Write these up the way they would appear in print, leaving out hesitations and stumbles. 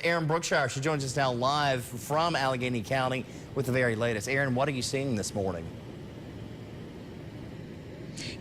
Erin Brookshire. She joins us now live from Allegheny County with the very latest. Erin, what are you seeing this morning?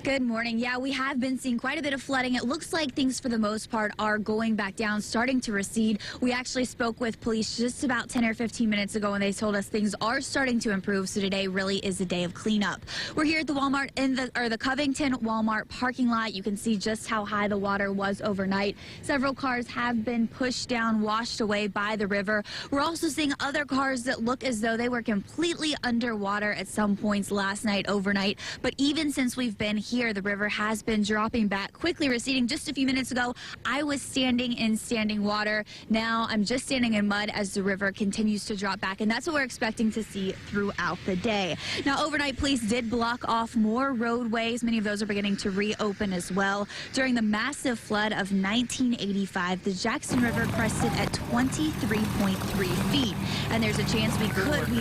Good morning. Yeah, we have been seeing quite a bit of flooding. It looks like things for the most part are going back down, starting to recede. We actually spoke with police just about 10 or 15 minutes ago, and they told us things are starting to improve. So today really is a day of cleanup. We're here at the Walmart the Covington Walmart parking lot. You can see just how high the water was overnight. Several cars have been pushed down, washed away by the river. We're also seeing other cars that look as though they were completely underwater at some points last night, overnight. But even since we've been here, the river has been dropping back, quickly receding. Just a few minutes ago, I was standing in standing water. Now I'm just standing in mud as the river continues to drop back, and that's what we're expecting to see throughout the day. Now, overnight, police did block off more roadways. Many of those are beginning to reopen as well. During the massive flood of 1985, the Jackson River crested at 23.3 feet, and there's a chance we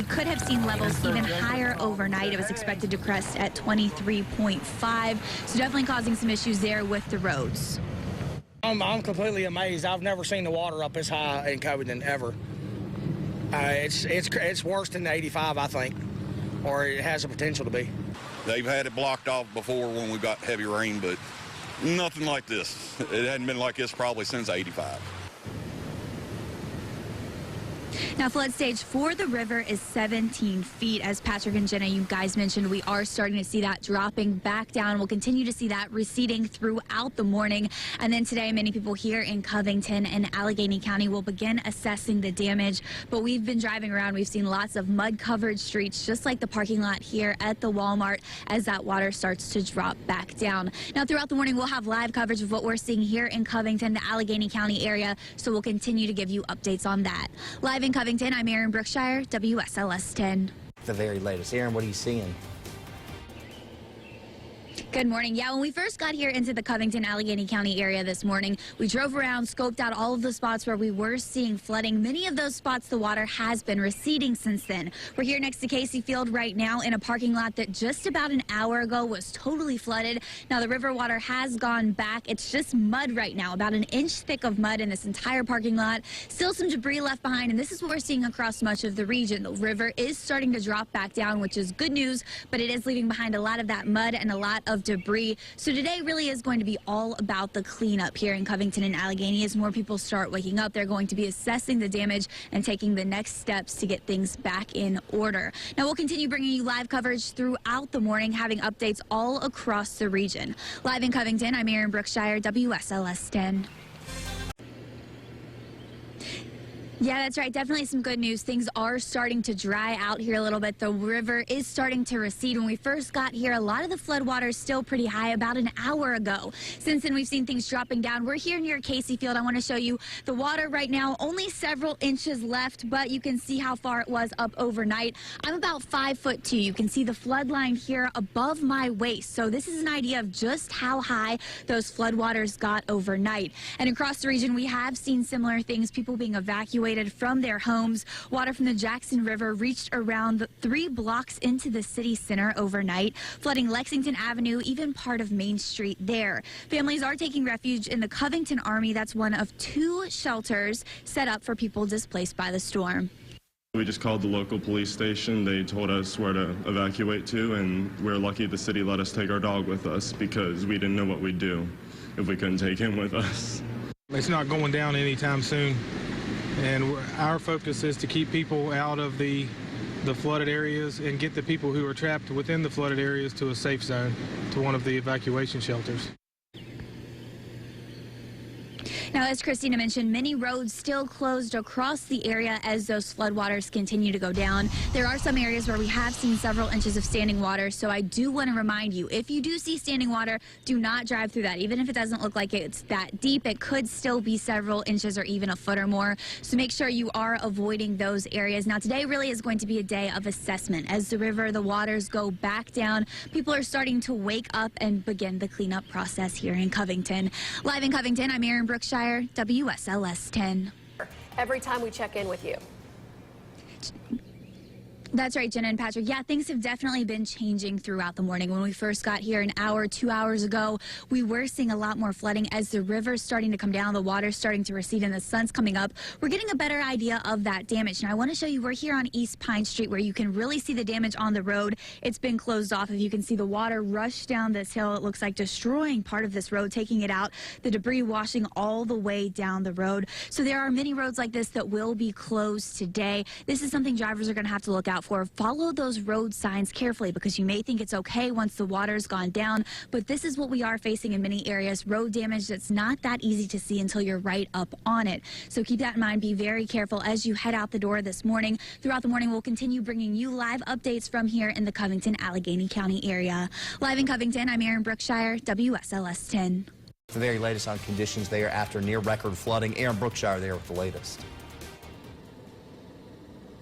could have seen levels even higher overnight. It was expected to crest at 23.5. So definitely causing some issues there with the roads. I'm completely amazed. I've never seen the water up this high in Covington ever. It's worse than the 85, I think, or it has the potential to be. They've had it blocked off before when we got heavy rain, but nothing like this. It hadn't been like this probably since 85. Now, flood stage for the river is 17 feet. As Patrick and Jenna, you guys mentioned, we are starting to see that dropping back down. We'll continue to see that receding throughout the morning. And then today, many people here in Covington and Allegheny County will begin assessing the damage. But we've been driving around. We've seen lots of mud-covered streets, just like the parking lot here at the Walmart, as that water starts to drop back down. Now, throughout the morning, we'll have live coverage of what we're seeing here in Covington, the Allegheny County area. So we'll continue to give you updates on that. Live in Covington, I'm Erin Brookshire, WSLS 10. The very latest. Erin, what are you seeing? Good morning. Yeah, when we first got here into the Covington, Allegheny County area this morning, we drove around, scoped out all of the spots where we were seeing flooding. Many of those spots, the water has been receding since then. We're here next to Casey Field right now in a parking lot that just about an hour ago was totally flooded. Now, the river water has gone back. It's just mud right now, about an inch thick of mud in this entire parking lot. Still some debris left behind, and this is what we're seeing across much of the region. The river is starting to drop back down, which is good news, but it is leaving behind a lot of that mud and a lot of debris. So today really is going to be all about the cleanup here in Covington and Allegheny. As more people start waking up, they're going to be assessing the damage and taking the next steps to get things back in order. Now, we'll continue bringing you live coverage throughout the morning, having updates all across the region. Live in Covington, I'm Erin Brookshire, WSLS 10. Yeah, that's right. Definitely some good news. Things are starting to dry out here a little bit. The river is starting to recede. When we first got here, a lot of the floodwater is still pretty high about an hour ago. Since then, we've seen things dropping down. We're here near Casey Field. I want to show you the water right now. Only several inches left, but you can see how far it was up overnight. I'm about 5'2". You can see the flood line here above my waist. So this is an idea of just how high those floodwaters got overnight. And across the region, we have seen similar things, people being evacuated from their homes. Water from the Jackson River reached around 3 blocks into the city center overnight, flooding Lexington Avenue, even part of Main Street there. Families are taking refuge in the Covington Army. That's one of 2 shelters set up for people displaced by the storm. We just called the local police station. They told us where to evacuate to, and we're lucky the city let us take our dog with us because we didn't know what we'd do if we couldn't take him with us. It's not going down anytime soon. And our focus is to keep people out of the flooded areas and get the people who are trapped within the flooded areas to a safe zone, to one of the evacuation shelters. Now, as Christina mentioned, many roads still closed across the area as those floodwaters continue to go down. There are some areas where we have seen several inches of standing water, so I do want to remind you, if you do see standing water, do not drive through that. Even if it doesn't look like it's that deep, it could still be several inches or even a foot or more. So make sure you are avoiding those areas. Now, today really is going to be a day of assessment. As the river, the waters go back down, people are starting to wake up and begin the cleanup process here in Covington. Live in Covington, I'm Erin Brookshire, WSLS 10. Every time we check in with you. That's right, Jenna and Patrick. Yeah, things have definitely been changing throughout the morning. When we first got here an hour, 2 hours ago, we were seeing a lot more flooding as the river's starting to come down, the water's starting to recede, and the sun's coming up. We're getting a better idea of that damage. Now, I want to show you, we're here on East Pine Street where you can really see the damage on the road. It's been closed off. If you can see the water rush down this hill, it looks like destroying part of this road, taking it out, the debris washing all the way down the road. So there are many roads like this that will be closed today. This is something drivers are going to have to look out for. Follow those road signs carefully because you may think it's okay once the water's gone down, but this is what we are facing in many areas, road damage that's not that easy to see until you're right up on it. So keep that in mind. Be very careful as you head out the door this morning. Throughout the morning, we'll continue bringing you live updates from here in the Covington, Allegheny County area. Live in Covington, I'm Erin Brookshire, WSLS 10. The very latest on conditions there after near record flooding. Erin Brookshire there with the latest.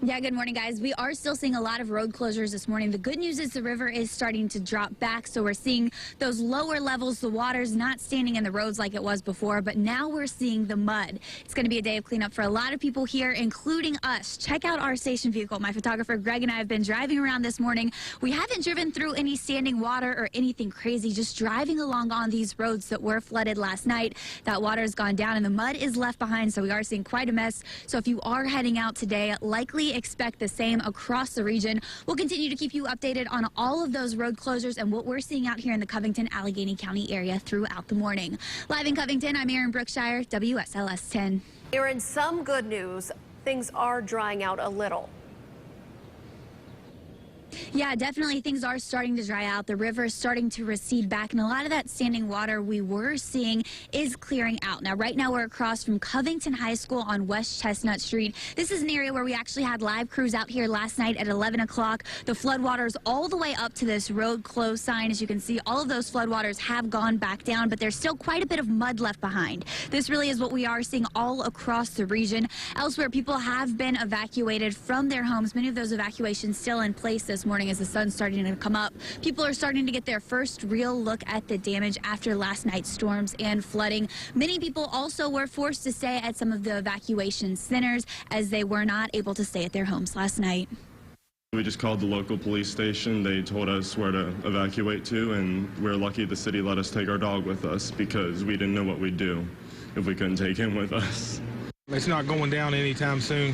Yeah, good morning, guys. We are still seeing a lot of road closures this morning. The good news is the river is starting to drop back, so we're seeing those lower levels. The water's not standing in the roads like it was before, but now we're seeing the mud. It's going to be a day of cleanup for a lot of people here, including us. Check out our station vehicle. My photographer Greg and I have been driving around this morning. We haven't driven through any standing water or anything crazy, just driving along on these roads that were flooded last night. That water has gone down and the mud is left behind, so we are seeing quite a mess. So if you are heading out today, likely expect the same across the region. We'll continue to keep you updated on all of those road closures and what we're seeing out here in the Covington, Allegheny County area throughout the morning. Live in Covington, I'm Erin Brookshire, WSLS 10. Erin, some good news. Things are drying out a little. Yeah, definitely things are starting to dry out. The river is starting to recede back, and a lot of that standing water we were seeing is clearing out. Now, right now we're across from Covington High School on West Chestnut Street. This is an area where we actually had live crews out here last night at 11 o'clock. The floodwaters all the way up to this road closed sign. As you can see, all of those floodwaters have gone back down, but there's still quite a bit of mud left behind. This really is what we are seeing all across the region. Elsewhere, people have been evacuated from their homes. Many of those evacuations still in place this morning as the sun's starting to come up. People are starting to get their first real look at the damage after last night's storms and flooding. Many people also were forced to stay at some of the evacuation centers as they were not able to stay at their homes last night. We just called the local police station. They told us where to evacuate to, and we're lucky the city let us take our dog with us because we didn't know what we'd do if we couldn't take him with us. It's not going down anytime soon,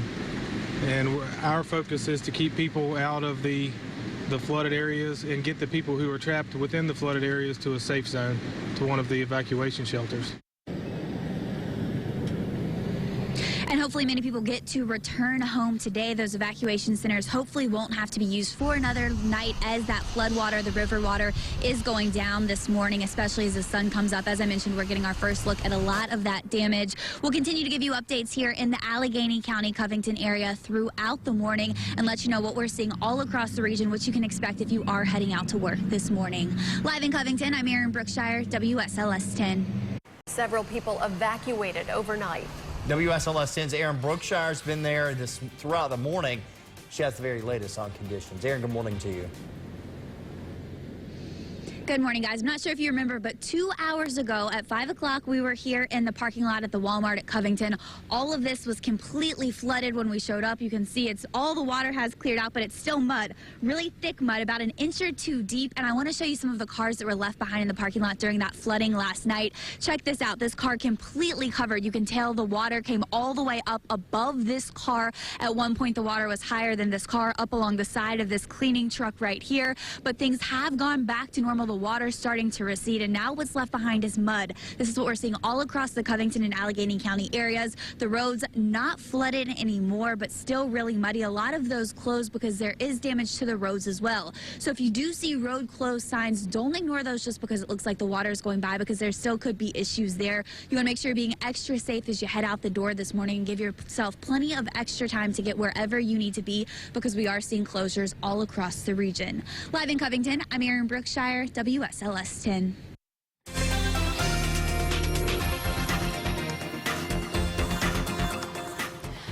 and our focus is to keep people out of the flooded areas and get the people who are trapped within the flooded areas to a safe zone, to one of the evacuation shelters. And hopefully many people get to return home today. Those evacuation centers hopefully won't have to be used for another night as that flood water, the river water, is going down this morning, especially as the sun comes up. As I mentioned, we're getting our first look at a lot of that damage. We'll continue to give you updates here in the Allegheny County, Covington area throughout the morning and let you know what we're seeing all across the region, what you can expect if you are heading out to work this morning. Live in Covington, I'm Erin Brookshire, WSLS 10. Several people evacuated overnight. WSLS 10's Erin Brookshire's been there throughout the morning. She has the very latest on conditions. Erin, good morning to you. Good morning, guys. I'm not sure if you remember, but 2 hours ago at 5 o'clock, we were here in the parking lot at the Walmart at Covington. All of this was completely flooded when we showed up. You can see all the water has cleared out, but it's still mud, really thick mud, about an inch or two deep. And I want to show you some of the cars that were left behind in the parking lot during that flooding last night. Check this out. This car completely covered. You can tell the water came all the way up above this car. At one point, the water was higher than this car up along the side of this cleaning truck right here. But things have gone back to normal. The water starting to recede, and now what's left behind is mud. This is what we're seeing all across the Covington and Allegheny County areas. The roads not flooded anymore, but still really muddy. A lot of those closed because there is damage to the roads as well. So if you do see road closed signs, don't ignore those just because it looks like the water is going by, because there still could be issues there. You want to make sure you're being extra safe as you head out the door this morning and give yourself plenty of extra time to get wherever you need to be, because we are seeing closures all across the region. Live in Covington, I'm Erin Brookshire, WSLS 10.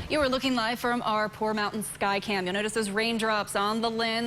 You are looking live from our Poor Mountain Sky Cam. You'll notice those raindrops on the lens.